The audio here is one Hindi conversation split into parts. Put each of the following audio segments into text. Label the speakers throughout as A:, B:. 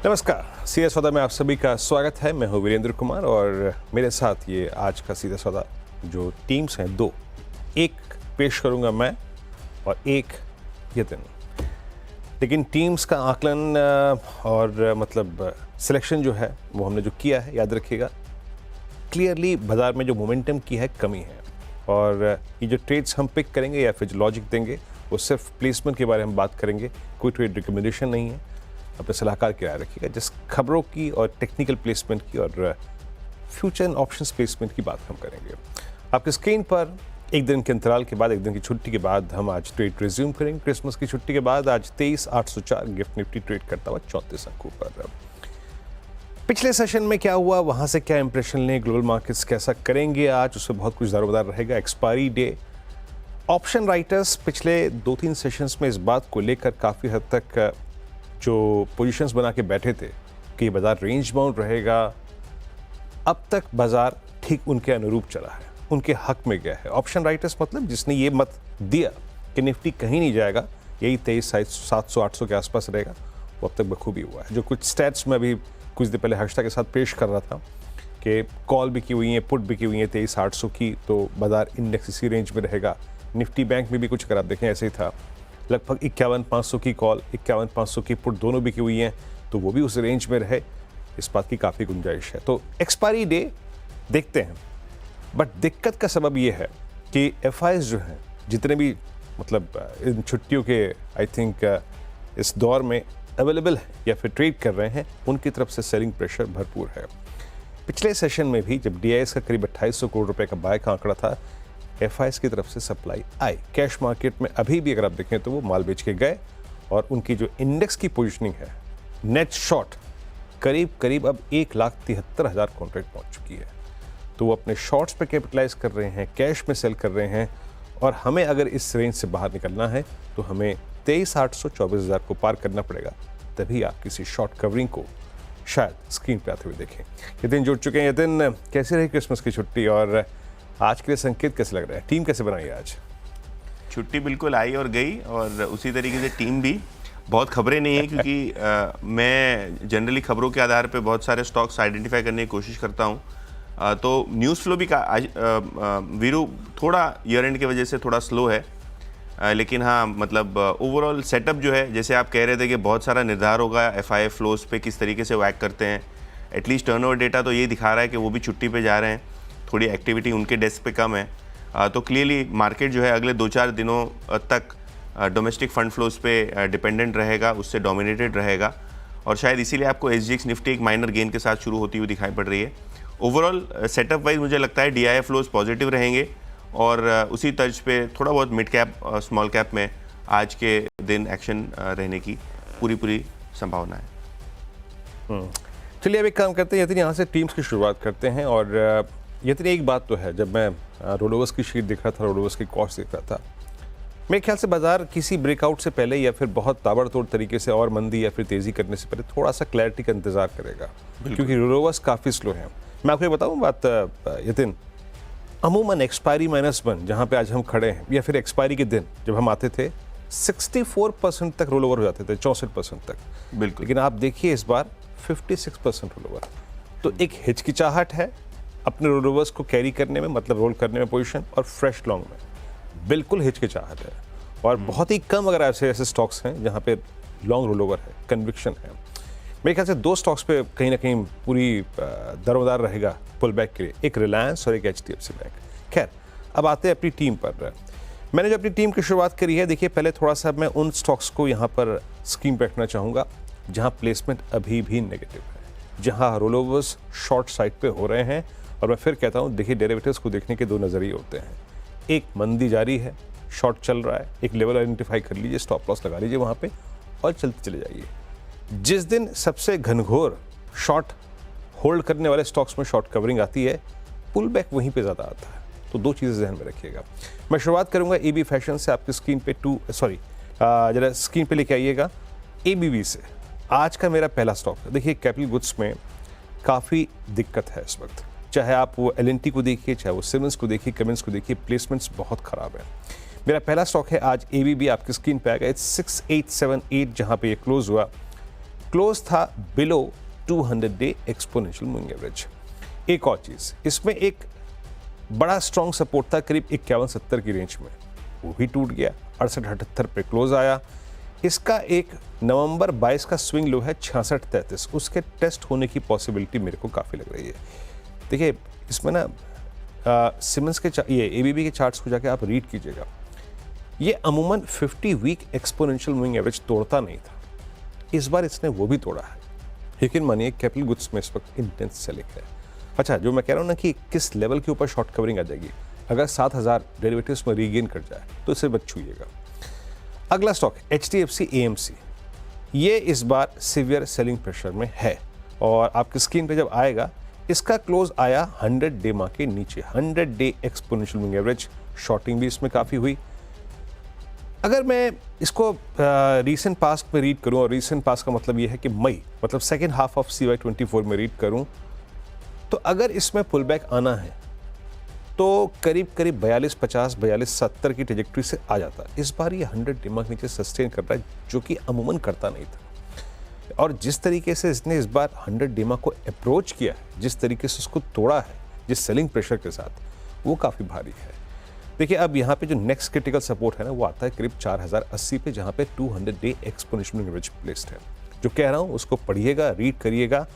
A: नमस्कार, सीधा सौदा में आप सभी का स्वागत है। मैं हूं वीरेंद्र कुमार और मेरे साथ ये आज का सीधा सौदा जो टीम्स हैं दो, एक पेश करूंगा मैं और एक यतिन। लेकिन टीम्स का आकलन और मतलब सिलेक्शन जो है वो हमने जो किया है, याद रखिएगा, क्लियरली बाजार में जो मोमेंटम की है कमी है। और ये जो ट्रेड्स हम पिक करेंगे या फिर जो लॉजिक देंगे वो सिर्फ प्लेसमेंट के बारे में बात करेंगे, कोई ट्रेड रिकमेंडेशन नहीं है। अपने सलाहकार की राय रखिएगा। जिस खबरों की और टेक्निकल प्लेसमेंट की और फ्यूचर एंड ऑप्शंस प्लेसमेंट की बात हम करेंगे। आपके स्क्रीन पर एक दिन के अंतराल के बाद, एक दिन की छुट्टी के बाद हम आज ट्रेड रिज्यूम करेंगे। क्रिसमस की छुट्टी के बाद आज 23,804 गिफ्ट निफ्टी ट्रेड करता हुआ 34 अंकों पर। पिछले सेशन में क्या हुआ, वहां से क्या इंप्रेशन लें, ग्लोबल मार्केट्स कैसा करेंगे आज, उससे बहुत कुछ दारोमदार रहेगा। एक्सपायरी डे, ऑप्शन राइटर्स पिछले 2-3 सेशंस में इस बात को लेकर काफ़ी हद तक जो पोजीशंस बना के बैठे थे कि बाजार रेंज बाउंड रहेगा, अब तक बाजार ठीक उनके अनुरूप चला है, उनके हक में गया है। ऑप्शन राइटर्स मतलब जिसने ये मत दिया कि निफ्टी कहीं नहीं जाएगा, यही 23,700-800 के आसपास रहेगा, वो अब तक बखूबी हुआ है। जो कुछ स्टैट्स में अभी कुछ देर पहले हर्षता के साथ पेश कर रहा था कि कॉल भी की हुई है, पुट भी की हुई है 23,800 की, तो बाजार इंडेक्स इसी रेंज में रहेगा। निफ्टी बैंक में भी कुछ अगर आप देखें ऐसे ही था, लगभग 51,500 की कॉल, 51,500 की पुट दोनों बिकी हुई हैं, तो वो भी उस रेंज में रहे, इस बात की काफ़ी गुंजाइश है। तो एक्सपायरी डे देखते हैं, बट दिक्कत का सबब ये है कि एफआईएस जो हैं, जितने भी मतलब इन छुट्टियों के आई थिंक इस दौर में अवेलेबल है या फिर ट्रेड कर रहे हैं, उनकी तरफ से सेलिंग प्रेशर भरपूर है। पिछले सेशन में भी जब डीआईएस का करीब 2,800 करोड़ रुपए का बाय का आंकड़ा था, एफआईएस की तरफ से सप्लाई आई। कैश मार्केट में अभी भी अगर आप देखें तो वो माल बेच के गए और उनकी जो इंडेक्स की पोजीशनिंग है, नेट शॉर्ट करीब अब 1,73,000 कॉन्ट्रैक्ट पहुंच चुकी है। तो वो अपने शॉर्ट्स पे कैपिटलाइज कर रहे हैं, कैश में सेल कर रहे हैं। और हमें अगर इस रेंज से बाहर निकलना है तो हमें 23,800 24,000 को पार करना पड़ेगा, तभी आप किसी शॉर्ट कवरिंग को शायद स्क्रीन पे आते हुए देखें। यतिन जुड़ चुके हैं। यतिन, कैसी रही क्रिसमस की छुट्टी और आज के लिए संकेत कैसे लग रहा है? टीम कैसे बनाई आज?
B: छुट्टी बिल्कुल आई और गई, और उसी तरीके से टीम भी। बहुत खबरें नहीं है क्योंकि मैं जनरली खबरों के आधार पे बहुत सारे स्टॉक्स आइडेंटिफाई करने की कोशिश करता हूँ। तो न्यूज़ फ्लो भी वीरू थोड़ा ईयर एंड की वजह से थोड़ा स्लो है, लेकिन हाँ मतलब ओवरऑल सेटअप जो है, जैसे आप कह रहे थे कि बहुत सारा निर्धार होगा एफआईएफ फ्लोज पे किस तरीके से वो एक्ट करते हैं। एटलीस्ट टर्नओवर डेटा तो ये दिखा रहा है कि वो भी छुट्टी पे जा रहे हैं, थोड़ी एक्टिविटी उनके डेस्क पे कम है। तो क्लियरली मार्केट जो है अगले 2-4 दिनों तक डोमेस्टिक फंड फ्लोज पे डिपेंडेंट रहेगा, उससे डोमिनेटेड रहेगा, और शायद इसीलिए आपको एसजीएक्स निफ्टी एक माइनर गेन के साथ शुरू होती हुई दिखाई पड़ रही है। ओवरऑल सेटअप वाइज मुझे लगता है डीआईएफ फ्लोज पॉजिटिव रहेंगे, और उसी तर्ज पे थोड़ा बहुत मिड कैप स्मॉल कैप में आज के दिन एक्शन रहने की पूरी संभावना है।
A: चलिए अब एक काम करते हैं, यतिन यहाँ से टीम्स की शुरुआत करते हैं। और यतिन एक बात तो है, जब मैं रोडोवर्स की शीट देख रहा था, रोडोवर्स की कॉस्ट देख रहा था, मेरे ख्याल से बाजार किसी ब्रेकआउट से पहले या फिर बहुत ताबड़तोड़ तरीके से और मंदी या फिर तेज़ी करने से पहले थोड़ा सा क्लैरिटी का इंतजार करेगा, क्योंकि रोडोवर्स काफ़ी स्लो है। मैं आपको बताऊँ बात यतिन, अमूमन एक्सपायरी -1 जहाँ पे आज हम खड़े हैं, या फिर एक्सपायरी के दिन जब हम आते थे, 64% तक रोल ओवर हो जाते थे, 64% तक।
B: बिल्कुल।
A: लेकिन आप देखिए इस बार 56% रोल ओवर। तो एक हिचकिचाहट है अपने रोल ओवर्स को कैरी करने में, मतलब रोल करने में पोजीशन, और फ्रेश लॉन्ग में बिल्कुल हिचकिचाहट है। और बहुत ही कम अगर ऐसे स्टॉक्स हैं जहाँ पे लॉन्ग रोल ओवर है, कन्विक्शन है। मेरे ख्याल से 2 स्टॉक्स पे कहीं ना कहीं पूरी दरोमदार रहेगा पुल बैक के लिए, एक रिलायंस और एक एचडीएफसी बैंक। खैर, अब आते हैं अपनी टीम पर। मैंने जो अपनी टीम की शुरुआत करी है, देखिए पहले थोड़ा सा मैं उन स्टॉक्स को यहाँ पर स्क्रीन पर रखना चाहूँगा जहाँ प्लेसमेंट अभी भी नेगेटिव है, जहाँ रोल ओवर्स शॉर्ट साइड पे हो रहे हैं। और मैं फिर कहता हूँ, देखिए डेरिवेटिव्स को देखने के 2 नज़रिए होते हैं। एक, मंदी जारी है, शॉर्ट चल रहा है, एक लेवल आइडेंटिफाई कर लीजिए, स्टॉप लॉस लगा लीजिए वहाँ पे और चलते चले जाइए। जिस दिन सबसे घनघोर शॉर्ट होल्ड करने वाले स्टॉक्स में शॉर्ट कवरिंग आती है, पुल बैक वहीं पे ज़्यादा आता है। तो 2 चीज़ें ज़हन में रखिएगा। मैं शुरुआत करूँगा एबी फैशन से। आपकी स्क्रीन पे जरा स्क्रीन पे लेके आइएगा एबीबी से। आज का मेरा पहला स्टॉक है। देखिए कैपिटल गुड्स में काफ़ी दिक्कत है इस वक्त, चाहे आप वो एलएनटी को देखिए, चाहे वो सिमेंस को देखिए, कमेंस को देखिए, प्लेसमेंट्स बहुत ख़राब है। मेरा पहला स्टॉक है आज एबीबी, आपकी स्क्रीन पे आ गया 6878, जहाँ पे ये क्लोज हुआ क्लोज था below 200 day exponential moving average. एक और चीज़, इसमें एक बड़ा स्ट्रॉन्ग सपोर्ट था करीब 51-70 की रेंज में, वो भी टूट गया, 68-78 पे क्लोज आया। इसका एक नवंबर 22 का स्विंग लो है 66-33, उसके टेस्ट होने की पॉसिबिलिटी मेरे को काफ़ी लग रही है। देखिए इसमें ना सिमंस के ये एबीबी के चार्ट्स को जाके आप रीड कीजिएगा, ये अमूमन 50 वीक एक्सपोनेंशियल मूविंग एवरेज तोड़ता नहीं था, इस बार इसने वो भी तोड़ा है। यकीन मानिए कैपिटल गुड्स में इस वक्त इंटेंस सेलिंग है। अच्छा, जो मैं कह रहा हूँ ना कि किस लेवल के ऊपर शॉर्ट कवरिंग आ जाएगी, अगर 7000 डेरिवेटिव्स में रीगेन कर जाए तो इसे बच छूइएगा। अगला स्टॉक HDFC AMC, ये इस बार सीवियर सेलिंग प्रेशर में है और आपकी स्क्रीन पे जब आएगा, इसका क्लोज आया 100 डे मार्क के नीचे, 100 day exponential moving average, shorting भी इसमें काफ़ी हुई। अगर मैं इसको रीसेंट पास्ट में रीड करूं, और रीसेंट पास्ट का मतलब ये है कि मई, मतलब सेकेंड हाफ ऑफ CY24 में रीड करूं, तो अगर इसमें पुल बैक आना है तो करीब 42-50, 42-70 की ट्रेजेक्ट्री से आ जाता है। इस बार ये 100 डे मार्क नीचे सस्टेन कर रहा है, जो कि अमूमन करता नहीं था। और जिस तरीके से इसने इस बार 100 डे मार्क को अप्रोच किया है, जिस तरीके से उसको तोड़ा है, जिस सेलिंग प्रेशर के साथ, वो काफ़ी भारी है। देखिए अब यहाँ पे जो नेक्स्ट क्रिटिकल सपोर्ट है ना, वो आता है करीब 4080 पे, जहाँ पे 200 डे एक्सपोनेंशियल एवरेज प्लेस्ड है। जो कह रहा हूँ उसको पढ़िएगा, रीड करिएगा।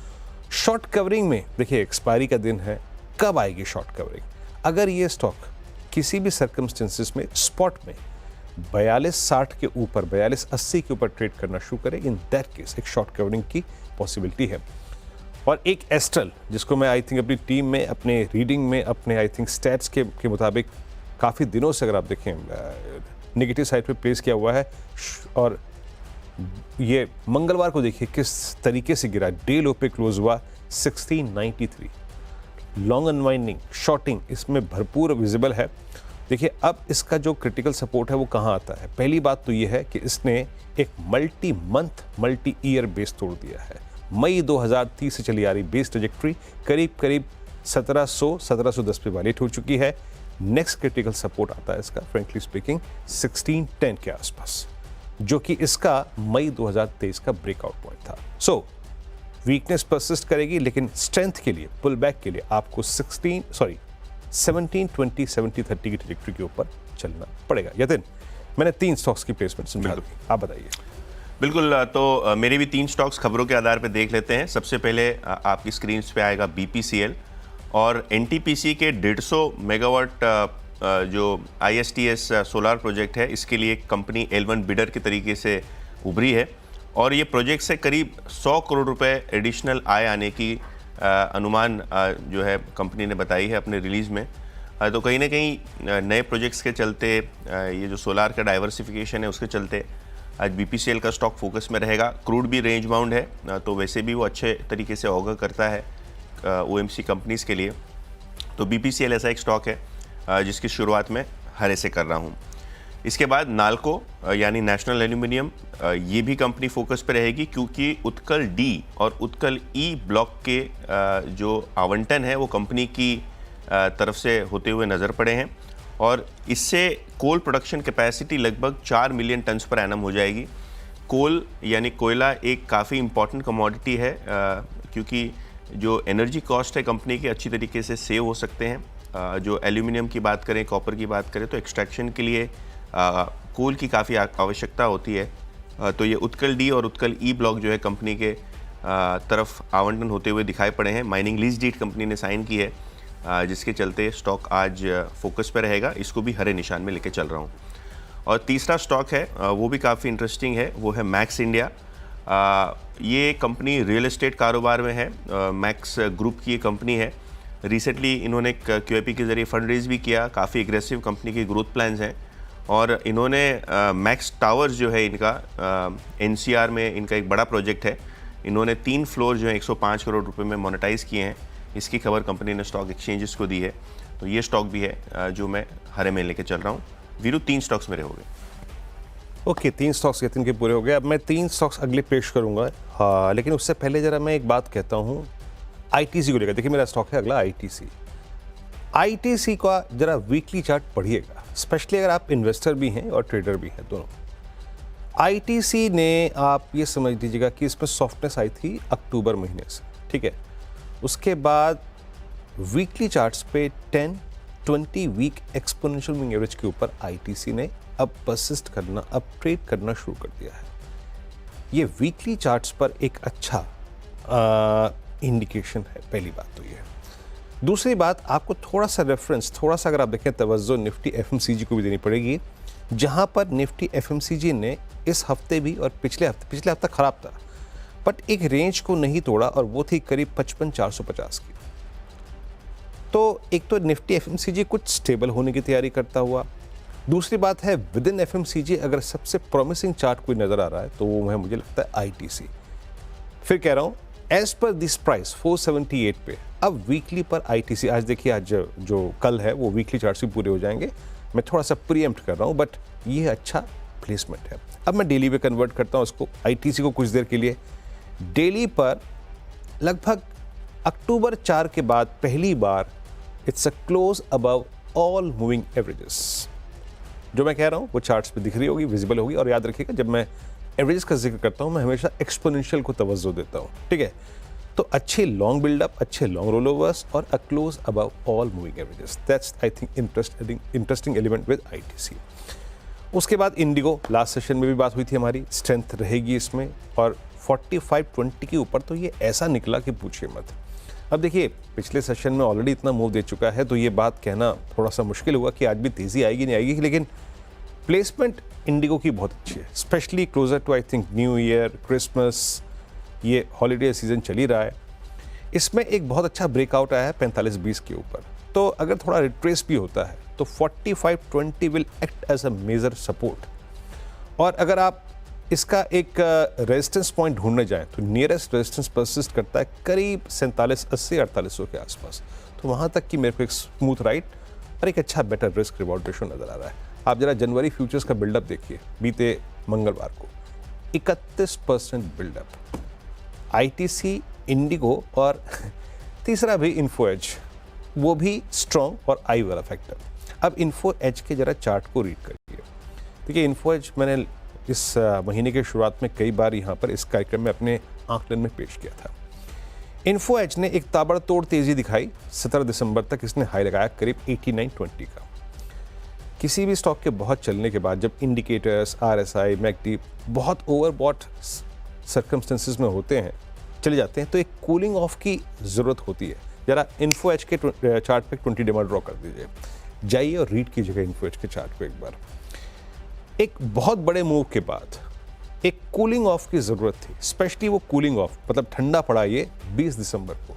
A: शॉर्ट कवरिंग में देखिए एक्सपायरी का दिन है, कब आएगी शॉर्ट कवरिंग? अगर ये स्टॉक किसी भी सर्कमस्टेंसेस में स्पॉट में 4260 के ऊपर, 4280 के ऊपर ट्रेड करना शुरू करे, इन दैट केस एक शॉर्ट कवरिंग की पॉसिबिलिटी है। और एक एस्ट्रल, जिसको मैं आई थिंक अपनी टीम में, अपने रीडिंग में, अपने आई थिंक स्टैट्स के मुताबिक काफ़ी दिनों से अगर आप देखें नेगेटिव साइड पे प्लेस किया हुआ है, और ये मंगलवार को देखिए किस तरीके से गिरा, डे लो पे क्लोज हुआ 1693। लॉन्ग अनवाइंडिंग, शॉर्टिंग इसमें भरपूर विजिबल है। देखिए अब इसका जो क्रिटिकल सपोर्ट है वो कहाँ आता है? पहली बात तो ये है कि इसने एक multi month, multi year base तोड़ दिया है। मई 2030 से चली आ रही बेस ट्रेजेक्ट्री करीब 1710 पे वैलिड हो चुकी है। नेक्स्ट क्रिटिकल सपोर्ट आता है इसका, फ्रेंकली स्पीकिंग 1610 के आसपास, जो कि इसका मई 2023 का ब्रेकआउट पॉइंट था। सो वीकनेस परसिस्ट करेगी, लेकिन स्ट्रेंथ के लिए, पुल बैक के लिए आपको 17, 20, 70, 30 की ट्रेजेक्टरी के ऊपर चलना पड़ेगा। यतिन, मैंने 3 स्टॉक्स की प्लेसमेंट समझा दी, आप बताइए।
B: बिल्कुल, तो मेरे भी 3 स्टॉक्स खबरों के आधार पर देख लेते हैं। सबसे पहले आपकी स्क्रीन पे आएगा BPCL और NTPC के 150 मेगावाट जो ISTS सोलार प्रोजेक्ट है, इसके लिए कंपनी L1 बिडर के तरीके से उभरी है और ये प्रोजेक्ट से करीब 100 करोड़ रुपए एडिशनल आय आने की अनुमान जो है कंपनी ने बताई है अपने रिलीज़ में। तो कहीं ना कहीं नए प्रोजेक्ट्स के चलते, ये जो सोलार का डाइवर्सिफिकेशन है उसके चलते आज BPCL का स्टॉक फोकस में रहेगा। क्रूड भी रेंज बाउंड है, तो वैसे भी वो अच्छे तरीके से ऑगर करता है OMC कंपनीज़ के लिए। तो BPCL ऐसा एक स्टॉक है जिसकी शुरुआत में हरे से कर रहा हूँ। इसके बाद नाल्को यानी नेशनल एल्यूमिनियम, ये भी कंपनी फोकस पे रहेगी क्योंकि उत्कल D और उत्कल E ब्लॉक के जो आवंटन है वो कंपनी की तरफ से होते हुए नज़र पड़े हैं और इससे कोल प्रोडक्शन कैपेसिटी लगभग 4 मिलियन टन्स पर एनम हो जाएगी। कोल यानी कोयला एक काफ़ी इम्पॉर्टेंट कमोडिटी है क्योंकि जो एनर्जी कॉस्ट है कंपनी के अच्छी तरीके से सेव हो सकते हैं। जो एल्यूमिनियम की बात करें, कॉपर की बात करें, तो एक्सट्रैक्शन के लिए कोल की काफ़ी आवश्यकता होती है। तो ये उत्कल D और उत्कल E ब्लॉक जो है कंपनी के तरफ आवंटन होते हुए दिखाई पड़े हैं। माइनिंग लीज डीड कंपनी ने साइन की है, जिसके चलते स्टॉक आज फोकस पे रहेगा। इसको भी हरे निशान में लेके चल रहा हूँ। और तीसरा स्टॉक है वो भी काफ़ी इंटरेस्टिंग है, वो है मैक्स इंडिया। ये कंपनी रियल एस्टेट कारोबार में है, मैक्स ग्रुप की ये कंपनी है। रिसेंटली इन्होंने QIP के ज़रिए फंड रेज भी किया, काफ़ी एग्रेसिव कंपनी के ग्रोथ प्लान्स हैं और इन्होंने मैक्स टावर्स जो है इनका NCR में इनका एक बड़ा प्रोजेक्ट है। इन्होंने 3 फ्लोर जो है 105 करोड़ रुपए में मोनेटाइज किए हैं। इसकी खबर कंपनी ने स्टॉक एक्सचेंजेस को दी है। तो ये स्टॉक भी है जो मैं हरे में लेके चल रहा हूँ। वीरू, 3 स्टॉक्स मेरे हो गए।
A: ओके, 3 स्टॉक्स यतिन के पूरे हो गए। अब मैं 3 स्टॉक्स अगले पेश करूंगा, हाँ, लेकिन उससे पहले जरा मैं एक बात कहता हूँ ITC को लेकर। देखिए मेरा स्टॉक है अगला ITC का जरा वीकली चार्ट पढ़िएगा, स्पेशली अगर आप इन्वेस्टर भी हैं और ट्रेडर भी हैं दोनों। आईटीसी ने आप ये समझ लीजिएगा कि इसमें सॉफ्टनेस आई थी अक्टूबर महीने से, ठीक है। उसके बाद वीकली चार्ट्स पे 10-20 वीक एक्सपोनेंशियल मूविंग एवरेज के ऊपर आईटीसी ने अब परसिस्ट करना, अब ट्रेड करना शुरू कर दिया है। ये वीकली चार्ट्स पर एक अच्छा इंडिकेशन है, पहली बात तो ये। दूसरी बात, आपको थोड़ा सा रेफरेंस, थोड़ा सा अगर आप देखें तवज्जो निफ्टी एफएमसीजी को भी देनी पड़ेगी, जहां पर निफ्टी एफएमसीजी ने इस हफ्ते भी और पिछले हफ्ता खराब था, बट एक रेंज को नहीं तोड़ा और वो थी करीब 55,450 की। तो एक तो निफ्टी एफएमसीजी कुछ स्टेबल होने की तैयारी करता हुआ। दूसरी बात है, विद इन एफएमसीजी अगर सबसे प्रॉमिसिंग चार्ट कोई नज़र आ रहा है तो वो है, मुझे लगता है, आईटीसी। फिर कह रहा हूँ, एज पर दिस प्राइस 478 पे अब वीकली पर आईटीसी, आज देखिए, आज जो कल है वो वीकली चार्ट्स भी पूरे हो जाएंगे। मैं थोड़ा सा प्रीएम्प्ट कर रहा हूँ, बट ये अच्छा प्लेसमेंट है। अब मैं डेली पे कन्वर्ट करता हूँ इसको, आईटीसी को कुछ देर के लिए। डेली पर लगभग अक्टूबर 4 के बाद पहली बार it's a close above all moving averages. जो मैं कह रहा हूँ वो चार्ट्स पे दिख रही होगी, विजिबल होगी। और याद रखिएगा, जब मैं एवरेजेस का जिक्र करता हूँ मैं हमेशा एक्सपोनेंशियल को तवज्जो देता हूँ, ठीक है। तो अच्छे लॉन्ग बिल्डअप, अच्छे लॉन्ग रोल ओवर्स और अ close above all moving averages, that's I think interesting element with ITC. उसके बाद इंडिगो, लास्ट सेशन में भी बात हुई थी हमारी, स्ट्रेंथ रहेगी इसमें, और 45-20 के ऊपर तो ये ऐसा निकला कि पूछिए मत। अब देखिए, पिछले सेशन में ऑलरेडी इतना मूव दे चुका है तो ये बात कहना थोड़ा सा मुश्किल होगा कि आज भी तेज़ी आएगी नहीं आएगी, लेकिन प्लेसमेंट इंडिगो की बहुत अच्छी है, specially closer to I think new year, Christmas, ये हॉलीडे सीजन चल ही रहा है। इसमें एक बहुत अच्छा ब्रेकआउट आया है 45-20 के ऊपर। तो अगर थोड़ा रिट्रेस भी होता है तो 45-20 will act as a major support. और अगर आप इसका एक रेजिस्टेंस पॉइंट ढूंढने जाएं तो नियरेस्ट रेजिस्टेंस परसिस्ट करता है करीब 4780-4800 के आसपास। तो वहाँ तक कि मेरे को एक स्मूथ राइट और एक अच्छा बेटर रिस्क रिवॉर्ड रेशो नज़र आ रहा है। आप जरा जनवरी फ्यूचर्स का बिल्डअप देखिए, बीते मंगलवार को 31% बिल्डअप, आईटीसी, इंडिगो और तीसरा भी इन्फो एज, वो भी स्ट्रॉन्ग और आई वाला फैक्टर। अब इन्फो एज के जरा चार्ट को रीड करिए। देखिए, इन्फो एज मैंने इस महीने के शुरुआत में कई बार यहाँ पर इस कार्यक्रम में अपने आंकलन में पेश किया था। इन्फो एज ने एक ताबड़तोड़ तेज़ी दिखाई, 17 दिसंबर तक इसने हाई लगाया करीब 89.20 का। किसी भी स्टॉक के बहुत चलने के बाद जब इंडिकेटर्स, आरएसआई, मैकडी बहुत ओवरबॉट सर्कमस्टेंसेस में होते हैं, चले जाते हैं, तो एक कूलिंग ऑफ की ज़रूरत होती है। ज़रा इन्फो एज के चार्ट पे 20 डेमा ड्रॉ कर दीजिए, जाइए और रीड कीजिएगा इन्फो एज के चार्ट को एक बार। एक बहुत बड़े मूव के बाद एक कूलिंग ऑफ की ज़रूरत थी, स्पेशली वो कूलिंग ऑफ मतलब ठंडा पड़ा ये 20 दिसंबर को।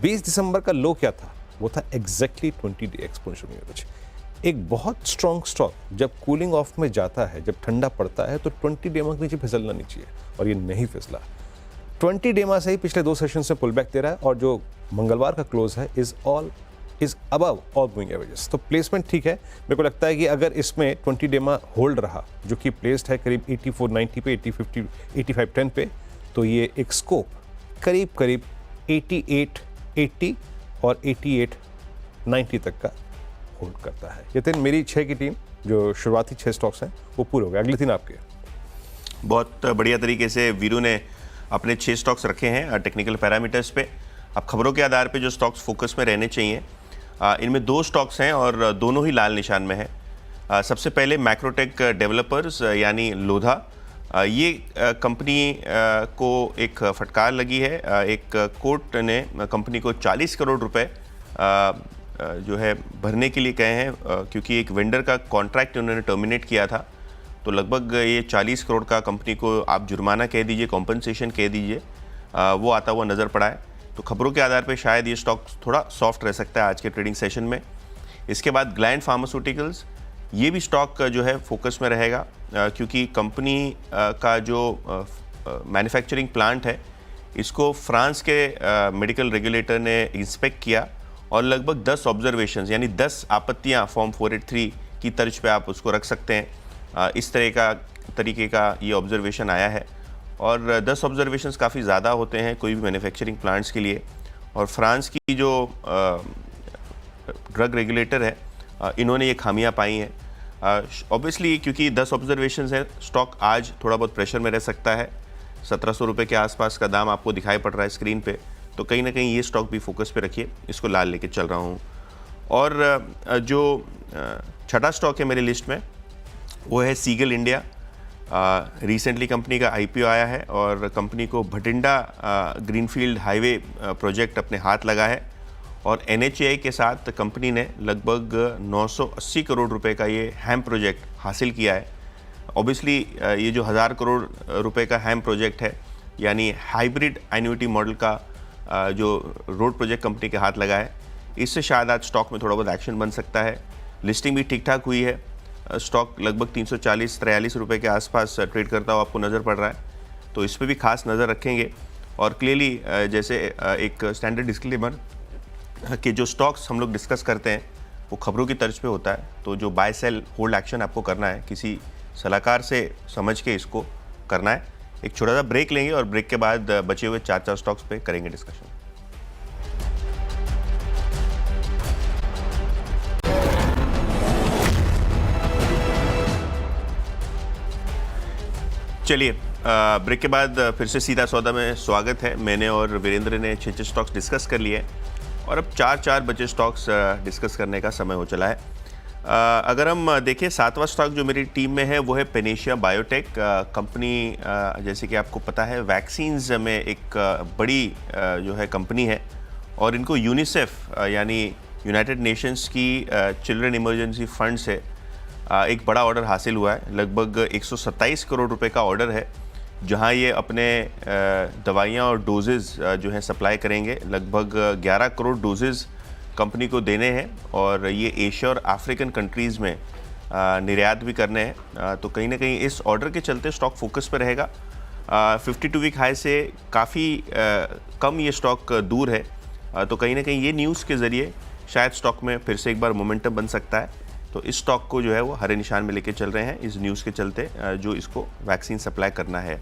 A: 20 दिसंबर का लो क्या था? वो था exactly 20 day exponential moving average. एक बहुत स्ट्रॉन्ग स्टॉक जब कूलिंग ऑफ में जाता है, जब ठंडा पड़ता है, तो 20 डेमा के नीचे फिसलना नहीं चाहिए, और ये नहीं फिसला। 20 डेमा से ही पिछले 2 सेशन से पुल बैक दे रहा है, और जो मंगलवार का क्लोज है is above all moving averages. तो प्लेसमेंट ठीक है। मेरे को लगता है कि अगर इसमें 20 डेमा होल्ड रहा, जो कि प्लेस्ड है करीब 84.90 पे, 85.10 पे, तो ये एक स्कोप करीब 88.80 और 88.90 तक का होल्ड करता है। ये दिन मेरी 6 की टीम, जो शुरुआती 6 स्टॉक्स हैं, वो पूरे हो गए। अगले दिन आपके।
B: बहुत बढ़िया तरीके से वीरू ने अपने 6 स्टॉक्स रखे हैं टेक्निकल पैरामीटर्स पे। अब खबरों के आधार पे जो स्टॉक्स फोकस में रहने चाहिए, इनमें 2 स्टॉक्स हैं और दोनों ही लाल निशान में हैं। सबसे पहले मैक्रोटेक डेवलपर्स यानी लोधा, ये कंपनी को एक फटकार लगी है। एक कोर्ट ने कंपनी को 40 करोड़ रुपए जो है भरने के लिए कहे हैं, क्योंकि एक वेंडर का कॉन्ट्रैक्ट उन्होंने टर्मिनेट किया था। तो लगभग ये 40 करोड़ का कंपनी को आप जुर्माना कह दीजिए, कॉम्पनसेशन कह दीजिए, वो आता हुआ नज़र पड़ा है। तो खबरों के आधार पे शायद ये स्टॉक थोड़ा सॉफ्ट रह सकता है आज के ट्रेडिंग सेशन में। इसके बाद ग्लैंड फार्मास्यूटिकल्स, ये भी स्टॉक जो है फोकस में रहेगा, क्योंकि कंपनी का जो मैन्युफैक्चरिंग प्लांट है, इसको फ्रांस के मेडिकल रेगुलेटर ने इंस्पेक्ट किया और लगभग 10 ऑब्जर्वेशंस यानी 10 आपत्तियां फॉर्म 483 की तर्ज पे आप उसको रख सकते हैं। इस तरीके का ये ऑब्जर्वेशन आया है, और 10 ऑब्जर्वेशंस काफ़ी ज़्यादा होते हैं कोई भी मैन्युफैक्चरिंग प्लांट्स के लिए। और फ्रांस की जो ड्रग रेगुलेटर है, इन्होंने ये खामियां पाई हैं। ऑब्वियसली क्योंकि 10 ऑब्जर्वेशंस हैं, स्टॉक आज थोड़ा बहुत प्रेशर में रह सकता है। 1700 रुपये के आसपास का दाम आपको दिखाई पड़ रहा है स्क्रीन पे, तो कहीं ना कहीं ये स्टॉक भी फोकस पे रखिए, इसको लाल लेके चल रहा हूँ। और जो छठा स्टॉक है मेरी लिस्ट में वो है सीगल इंडिया। रिसेंटली कंपनी का आईपीओ आया है और कंपनी को भटिंडा ग्रीनफील्ड हाईवे प्रोजेक्ट अपने हाथ लगा है और NHAI के साथ कंपनी ने लगभग 980 करोड़ रुपए का ये हैम प्रोजेक्ट हासिल किया है। ऑब्वियसली ये जो 1000 करोड़ रुपए का हैम प्रोजेक्ट है, यानी हाइब्रिड एन्युटी मॉडल का जो रोड प्रोजेक्ट कंपनी के हाथ लगा है, इससे शायद आज स्टॉक में थोड़ा बहुत एक्शन बन सकता है। लिस्टिंग भी ठीक ठाक हुई है, स्टॉक लगभग 340-43 रुपये के आसपास ट्रेड करता हुआ आपको नज़र पड़ रहा है, तो इस पर भी खास नज़र रखेंगे। और क्लियरली जैसे एक स्टैंडर्ड डिस्क्लेमर कि जो स्टॉक्स हम लोग डिस्कस करते हैं वो खबरों की तर्ज पे होता है, तो जो बाय सेल होल्ड एक्शन आपको करना है किसी सलाहकार से समझ के इसको करना है। एक छोटा सा ब्रेक लेंगे और ब्रेक के बाद बचे हुए 4 स्टॉक्स पे करेंगे डिस्कशन। चलिए ब्रेक के बाद फिर से सीधा सौदा में स्वागत है। मैंने और वीरेंद्र ने 6 स्टॉक्स डिस्कस कर लिए और अब 4 बचे स्टॉक्स डिस्कस करने का समय हो चला है। अगर हम देखें 7वां स्टॉक जो मेरी टीम में है वो है पेनेशिया बायोटेक कंपनी। जैसे कि आपको पता है वैक्सीन्स में एक बड़ी जो है कंपनी है और इनको यूनिसेफ यानी यूनाइटेड नेशंस की चिल्ड्रन इमरजेंसी फंड से एक बड़ा ऑर्डर हासिल हुआ है। लगभग 127 करोड़ रुपए का ऑर्डर है, जहां ये अपने दवाइयां और डोजेज़ जो हैं सप्लाई करेंगे। लगभग 11 करोड़ डोजेज़ कंपनी को देने हैं और ये एशिया और अफ्रीकन कंट्रीज़ में निर्यात भी करने हैं। तो कहीं ना कहीं इस ऑर्डर के चलते स्टॉक फोकस पर रहेगा। 52 वीक हाई से काफ़ी कम ये स्टॉक दूर है, तो कहीं ना कहीं ये न्यूज़ के ज़रिए शायद स्टॉक में फिर से एक बार मोमेंटम बन सकता है। तो इस स्टॉक को जो है वो हरे निशान में लेके चल रहे हैं इस न्यूज़ के चलते, जो इसको वैक्सीन सप्लाई करना है।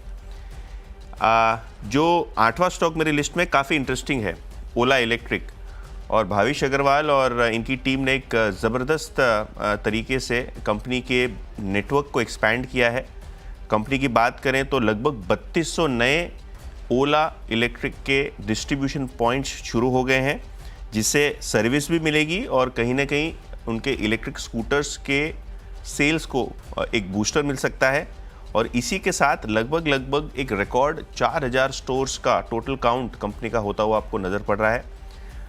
B: जो 8वां स्टॉक मेरी लिस्ट में काफ़ी इंटरेस्टिंग है, ओला इलेक्ट्रिक। और भाविश अग्रवाल और इनकी टीम ने एक ज़बरदस्त तरीके से कंपनी के नेटवर्क को एक्सपैंड किया है। कंपनी की बात करें तो लगभग 3200 नए ओला इलेक्ट्रिक के डिस्ट्रीब्यूशन पॉइंट्स शुरू हो गए हैं, जिससे सर्विस भी मिलेगी और कहीं ना कहीं उनके इलेक्ट्रिक स्कूटर्स के सेल्स को एक बूस्टर मिल सकता है। और इसी के साथ लगभग एक रिकॉर्ड 4000 स्टोर्स का टोटल काउंट कंपनी का होता हुआ आपको नज़र पड़ रहा है।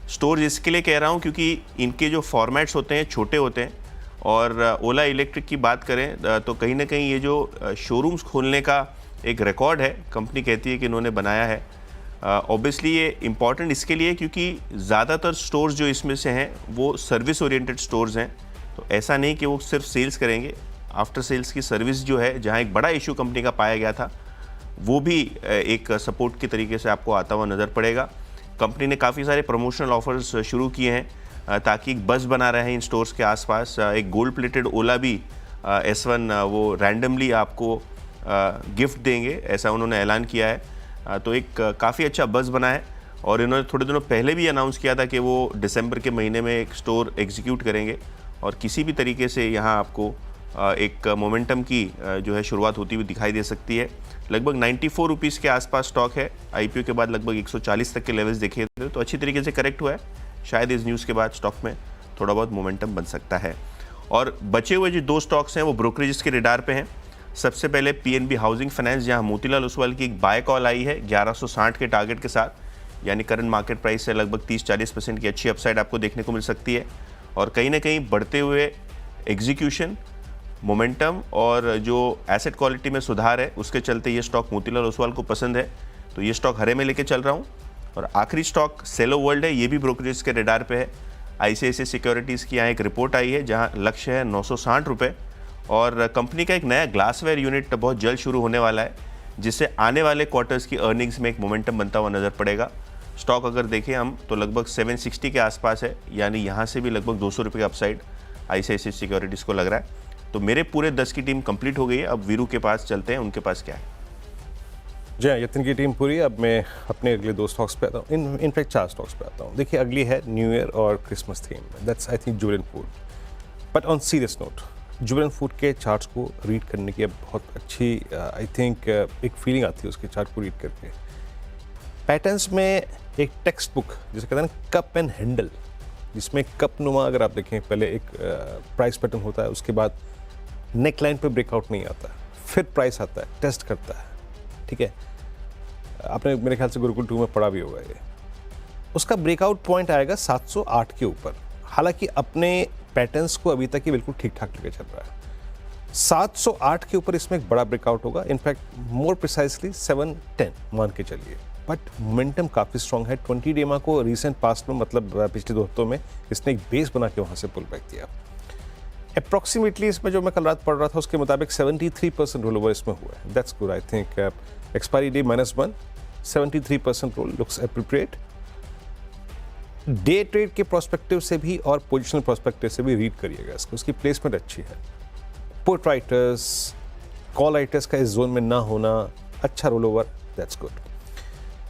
B: स्टोर्स इसके लिए कह रहा हूँ क्योंकि इनके जो फॉर्मेट्स होते हैं छोटे होते हैं, और ओला इलेक्ट्रिक की बात करें तो कहीं ना कहीं ये जो शोरूम्स खोलने का एक रिकॉर्ड है कंपनी कहती है कि इन्होंने बनाया है। ऑब्वियसली ये इम्पॉर्टेंट इसके लिए क्योंकि ज़्यादातर स्टोर्स जो इसमें से हैं वो सर्विस ओरिएंटेड स्टोर्स हैं। तो ऐसा नहीं कि वो सिर्फ सेल्स करेंगे, आफ्टर सेल्स की सर्विस जो है, जहाँ एक बड़ा इशू कंपनी का पाया गया था, वो भी एक सपोर्ट के तरीके से आपको आता हुआ नज़र पड़ेगा। कंपनी ने काफ़ी सारे प्रमोशनल ऑफर्स शुरू किए हैं ताकि एक बज़ बना रहे हैं इन स्टोर्स के आसपास। एक गोल्ड प्लेटेड ओला भी S1 वो रैंडमली आपको गिफ्ट देंगे, ऐसा उन्होंने ऐलान किया है। तो एक काफ़ी अच्छा बज़ बना है और इन्होंने थोड़े दिनों पहले भी अनाउंस किया था कि वो दिसंबर के महीने में एक स्टोर एग्जीक्यूट करेंगे और किसी भी तरीके से यहाँ आपको एक मोमेंटम की जो है शुरुआत होती हुई दिखाई दे सकती है। लगभग 94 रुपीज़ के आसपास स्टॉक है। आईपीओ के बाद लगभग 140 तक के लेवल्स देखे थे, तो अच्छी तरीके से करेक्ट हुआ है। शायद इस न्यूज़ के बाद स्टॉक में थोड़ा बहुत मोमेंटम बन सकता है। और बचे हुए जो 2 स्टॉक्स हैं वो ब्रोकरेज के रडार पे हैं। सबसे पहले PNB हाउसिंग फाइनेंस, जहां मोतीलाल ओसवाल की एक बाय कॉल आई है 1160 के टारगेट के साथ, यानी करंट मार्केट प्राइस से लगभग 30-40% की अच्छी अपसाइड आपको देखने को मिल सकती है। और कहीं ना कहीं बढ़ते हुए एग्जीक्यूशन, मोमेंटम और जो एसेट क्वालिटी में सुधार है, उसके चलते ये स्टॉक मोतीलाल ओसवाल को पसंद है, तो ये स्टॉक हरे में लेके चल रहा हूँ। और आखिरी स्टॉक सेलो वर्ल्ड है, ये भी ब्रोकरेज के रडार पे है। ICICI सिक्योरिटीज़ की यहाँ एक रिपोर्ट आई है जहाँ लक्ष्य है 960 रुपये, और कंपनी का एक नया ग्लासवेयर यूनिट बहुत जल्द शुरू होने वाला है, जिससे आने वाले क्वार्टर्स की अर्निंग्स में एक मोमेंटम बनता हुआ नज़र पड़ेगा। स्टॉक अगर देखें हम तो लगभग 760 के आसपास है, यानी यहाँ से भी लगभग 200 रुपये का अपसाइड ICICI सिक्योरिटीज़ को लग रहा है। तो मेरे पूरे 10 की टीम कंप्लीट हो गई है। अब वीरू के पास चलते हैं, उनके पास क्या है।
A: जय यतिन की टीम पूरी। अब मैं अपने अगले 2 स्टॉक्स पे आता हूँ, इनफैक्ट 4 स्टॉक्स पे आता हूँ। देखिए, अगली है न्यू ईयर और Christmas theme, that's I think Jubilant food. But on serious note, Jubilant food के चार्ट्स को रीड करने की अब बहुत अच्छी आई थिंक एक फीलिंग आती है उसके चार्ट को रीड करके। पैटर्न्स में एक टेक्स्ट बुक जिसे कहते हैं ना कप एंड हैंडल, जिसमें कप नुमा अगर आप देखें पहले एक प्राइस पैटर्न होता है, उसके बाद नेक लाइन पर ब्रेकआउट नहीं आता, फिर प्राइस आता है, टेस्ट करता है, ठीक है। आपने मेरे ख्याल से गुरुकुल 2 में पढ़ा भी होगा ये। उसका ब्रेकआउट पॉइंट आएगा 708 के ऊपर। हालांकि अपने पैटर्न्स को अभी तक ही बिल्कुल ठीक ठाक लेके चल रहा है। 708 के ऊपर इसमें एक बड़ा ब्रेकआउट होगा, इनफैक्ट मोर प्रिसाइसली 710 मान के चलिए, बट मोमेंटम काफ़ी स्ट्रॉन्ग है। 20 डेमा को रिसेंट पास्ट में मतलब पिछले 2 हफ्तों में इसने एक बेस बना के वहाँ से पुल बैक किया। अप्रॉक्सीमेटली इसमें जो मैं कल रात पढ़ रहा था उसके मुताबिक 73% रोल ओवर इसमें हुआ है। That's good. I think expiry day -1, 73% roll looks appropriate. Day trade के प्रोस्पेक्टिव से भी और पोजिशनल प्रोस्पेक्टिव से भी रीड करिएगा इसको, उसकी प्लेसमेंट अच्छी है। पुट राइटर्स, कॉल राइटर्स का इस जोन में ना होना, अच्छा रोल ओवर, दैट्स गुड।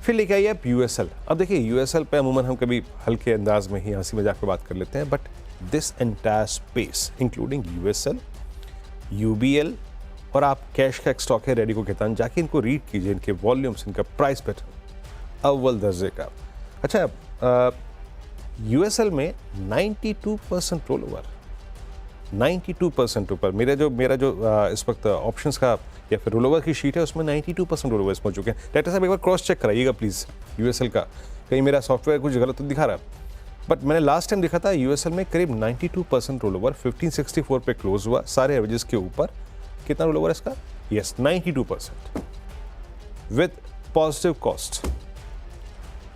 A: फिर लेके आइए आप यूएसएल। अब देखिए यूएसएल पे अमूमन हम कभी हल्के अंदाज में ही हंसी मजाक पे बात कर लेते हैं, but this entire space including USL, UBL और आप कैश का एक स्टॉक है रेडिको केतान, जाके इनको रीड कीजिए, इनके वॉल्यूम्स, इनका प्राइस पैटर्न अव्वल दर्जे का। अच्छा, यूएसएल में 92% रोल ओवर, 92% ऊपर। मेरा जो इस वक्त ऑप्शंस का या फिर रोल ओवर की शीट है उसमें 92% रोल ओवर्स पहुंच चुके हैं। डायरेक्टर साहब एक बार क्रॉस चेक कराइएगा प्लीज़ यूएसएल का, कहीं मेरा सॉफ्टवेयर कुछ गलत तो दिखा रहा है। बट मैंने लास्ट टाइम देखा था यूएसएल में करीब 92% रोल ओवर, 1564 पे क्लोज हुआ, सारे एवरेजेस के ऊपर। कितना रोल ओवर है इसका? Yes, 92% with positive cost,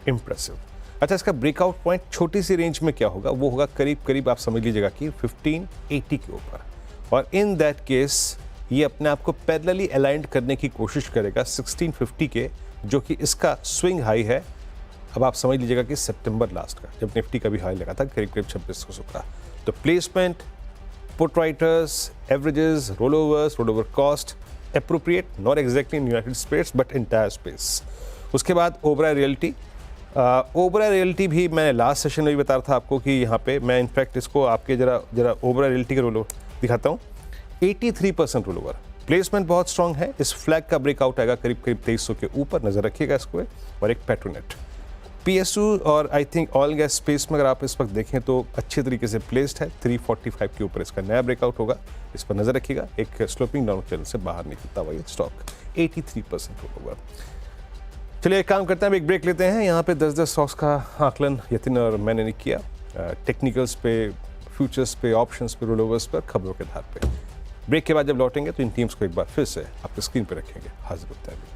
A: impressive. अच्छा, इसका ब्रेकआउट पॉइंट छोटी सी रेंज में क्या होगा? वो होगा करीब करीब आप समझ लीजिएगा कि 1580 के ऊपर, और इन दैट केस ये अपने आप को पैरेलली अलाइंड करने की कोशिश करेगा 1650 के, जो कि इसका स्विंग हाई है। अब आप समझ लीजिएगा कि सितंबर लास्ट का, जब निफ्टी का भी हाई लगा था करीब करीब 2600 का। तो placement, put writers, averages, roll over cost appropriate, not exactly in United states but entire space. उसके बाद ओबराय रियल्टी। ओबराय रियल्टी भी मैं लास्ट सेशन में भी बता रहा था आपको कि यहाँ पे मैं इनफैक्ट इसको आपके जरा ओबराय रियल्टी के रोल ओवर दिखाता हूँ। 83% रोल ओवर, प्लेसमेंट बहुत स्ट्रांग है। इस फ्लैग का ब्रेकआउट आएगा करीब करीब 2300 के ऊपर, नजर रखिएगा इसको। और एक पेट्रोनेट, पीएसयू और I think oil gas space में अगर आप इस वक्त देखें तो अच्छे तरीके से प्लेस्ड है। 345 के ऊपर इसका नया ब्रेकआउट होगा, इस पर नजर रखिएगा। एक स्लोपिंग डाउन चैनल से बाहर निकलता हुआ ये स्टॉक, 83% रोल ओवर। चलिए एक काम करते हैं, एक ब्रेक लेते हैं। यहाँ पे 10-10 स्टॉक्स का आकलन यतिन और मैंने नहीं किया, टेक्निकल्स पे, फ्यूचर्स पे, ऑप्शंस पे, रोल ओवर्स पर, खबरों के आधार पे। ब्रेक के बाद जब लौटेंगे तो इन टीम्स को एक बार फिर से आपके स्क्रीन पे रखेंगे। हाजिर होते हैं।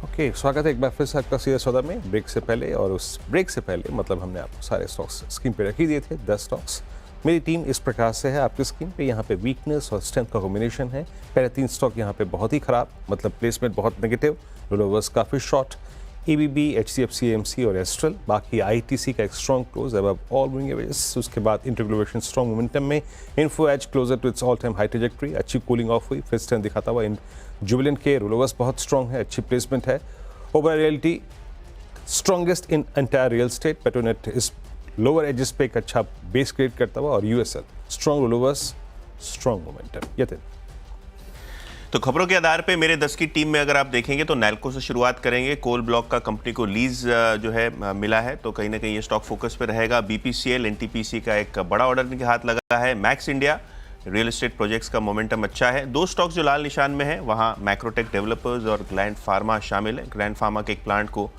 A: ओके, स्वागत है एक बार फिर से आपका सीधा सौदा में। ब्रेक से पहले, और उस ब्रेक से पहले मतलब हमने आपको सारे स्टॉक्स स्क्रीन पे रख ही दिए थे, 10 स्टॉक्स। मेरी टीम इस प्रकार से है आपकी स्क्रीन पे। यहाँ पे वीकनेस और स्ट्रेंथ का कॉम्बिनेशन है। पहले 3 स्टॉक यहाँ पे बहुत ही खराब, मतलब प्लेसमेंट बहुत नेगेटिव, रोल ओवर्स काफ़ी शॉर्ट, एबीबी, एचडीएफसी एएमसी और एस्ट्रल। बाकी आईटीसी का एक strong close above all moving averages. उसके बाद इंटरग्लोबेशन स्ट्रॉन्ग मोमेंटम में, Info Edge closer to its all time high trajectory, अच्छी कूलिंग ऑफ हुई, फिर स्ट्रेंथ दिखाता हुआ। इन जुबिलेंट के रोल ओवर्स बहुत स्ट्रॉन्ग है, अच्छी प्लेसमेंट है। Oberoi realty strongest in entire real estate, Petronet इस लोअर एजेस पे एक अच्छा बेस क्रिएट करता हुआ, और USL strong roll overs, strong momentum. Yatin,
B: तो खबरों के आधार पे मेरे 10 की टीम में अगर आप देखेंगे तो नैल्को से शुरुआत करेंगे। कोल ब्लॉक का कंपनी को लीज जो है मिला है, तो कहीं ना कहीं ये स्टॉक फोकस पे रहेगा। बीपीसीएल, एनटीपीसी का एक बड़ा ऑर्डर इनके हाथ लगा है। Max India, real estate projects का मोमेंटम अच्छा है। 2 स्टॉक्स जो लाल निशान में है, वहाँ मैक्रोटेक डेवलपर्स और ग्लैंड फार्मा शामिल है। ग्लैंड फार्मा के एक प्लांट को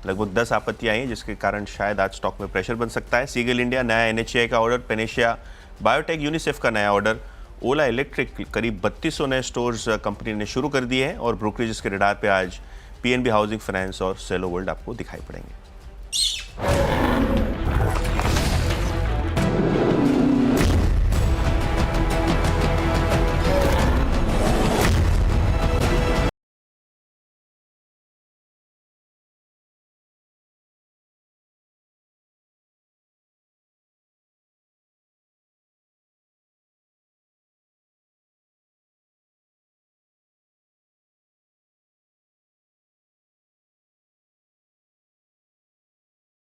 B: लगभग 10 आपत्तियाँ आई हैं, जिसके कारण शायद आज स्टॉक में प्रेशर बन सकता है। सीगल इंडिया, नया एनएचएआई का ऑर्डर। पेनेशिया बायोटेक, यूनिसेफ का नया ऑर्डर। ओला इलेक्ट्रिक, करीब 3200 नए स्टोर्स कंपनी ने शुरू कर दिए हैं। और ब्रोकरेजेस के रडार पे आज पीएनबी हाउसिंग फाइनेंस और सेलो वर्ल्ड आपको दिखाई पड़ेंगे।